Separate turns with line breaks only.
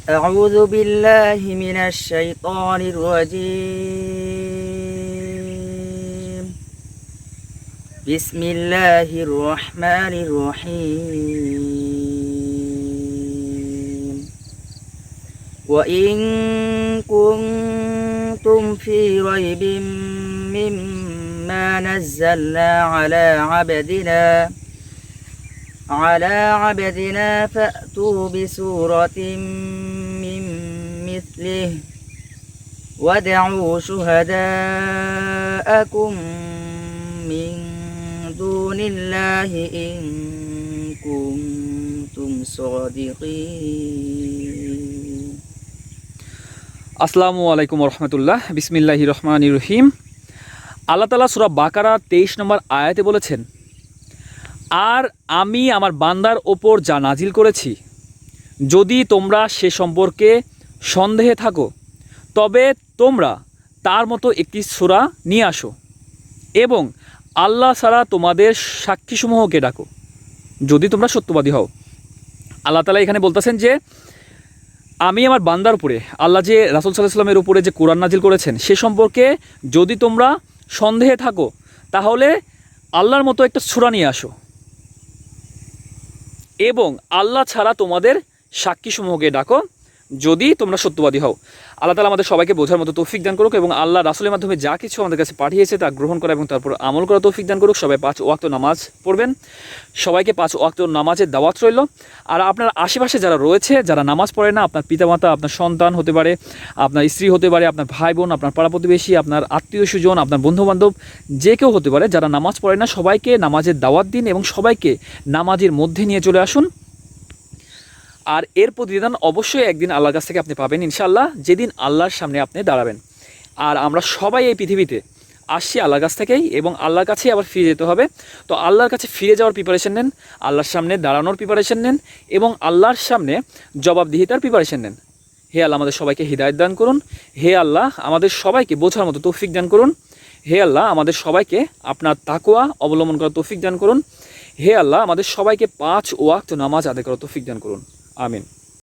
أعوذ بالله من الشيطان الرجيم. بسم الله الرحمن الرحيم. وإن كنتم في ريب مما نزلنا على عبدنا فأتوا بسورة من مثله وادعوا شهداءكم من دون الله إن كنتم صادقين.
আসসালামু আলাইকুম রহমতুল্লাহ। বিসমিল্লাহির রহমানির রহিম। আল্লাহ তাআলা সূরা বাকারা 23 নম্বর আয়াতে বলেছেন, আর আমি আমার বান্দার ওপর যা নাজিল করেছি, যদি তোমরা সে সম্পর্কে সন্দেহে থাকো তবে তোমরা তার মতো একটি সূরা নিয়ে আসো এবং আল্লাহ ছাড়া তোমাদের সাক্ষীসমূহকে ডাকো যদি তোমরা সত্যবাদী হও। আল্লাহ তাআলা এখানে বলতেছেন যে আমি আমার বান্দার উপরে, আল্লাহ যে রাসূল সাল্লাল্লাহু আলাইহি ওয়াসাল্লামের উপরে যে কোরআন নাজিল করেছেন সে সম্পর্কে যদি তোমরা সন্দেহে থাকো তাহলে আল্লাহর মতো একটা সূরা নিয়ে আসো এবং আল্লাহ ছাড়া তোমাদের সাক্ষীসমূহকে ডাকো যদি তোমরা সত্যবাদী হও। আল্লাহ তাআলা আমাদের সবাইকে বোঝার মতো তৌফিক দান করুক এবং আল্লাহ রাসূলের মাধ্যমে যা কিছু আমাদের কাছে পাঠিয়েছে তা গ্রহণ করা এবং তারপর আমল করা তৌফিক দান করুক। সবাই 5 ওয়াক্ত নামাজ পড়বেন, সবাইকে 5 ওয়াক্ত নামাজের দাওয়াত রইল। আর আপনার আশেপাশে যারা রয়েছে, যারা নামাজ পড়ে না, আপনার পিতামাতা, আপনার সন্তান হতে পারে, আপনার স্ত্রী হতে পারে, আপনার ভাই বোন, আপনার পাড়া প্রতিবেশী, আপনার আত্মীয় স্বজন, আপনার বন্ধুবান্ধব, যে কেউ হতে পারে যারা নামাজ পড়ে না, সবাইকে নামাজের দাওয়াত দিন এবং সবাইকে নামাজের মধ্যে নিয়ে চলে আসুন। আর এর প্রতিদান অবশ্যই একদিন আল্লাহর কাছ থেকে আপনি পাবেন ইনশাআল্লাহ, যেদিন আল্লাহর সামনে আপনি দাঁড়াবেন। আর আমরা সবাই এই পৃথিবীতে আসছি আল্লাহর কাছ থেকেই এবং আল্লাহর কাছেই আবার ফিরে যেতে হবে। তো আল্লাহর কাছে ফিরে যাওয়ার প্রিপারেশন নেন, আল্লাহর সামনে দাঁড়ানোর প্রিপারেশন নেন এবং আল্লাহর সামনে জবাবদিহিতার প্রিপারেশন নেন। হে আল্লাহ আমাদের সবাইকে হিদায়াত দান করুন। হে আল্লাহ আমাদের সবাইকে বোঝার মতো তৌফিক দান করুন। হে আল্লাহ আমাদের সবাইকে আপনার তাকওয়া অবলম্বন করার তৌফিক দান করুন। হে আল্লাহ আমাদের সবাইকে 5 ওয়াক্ত নামাজ আদায় করার তৌফিক দান করুন। আমিন।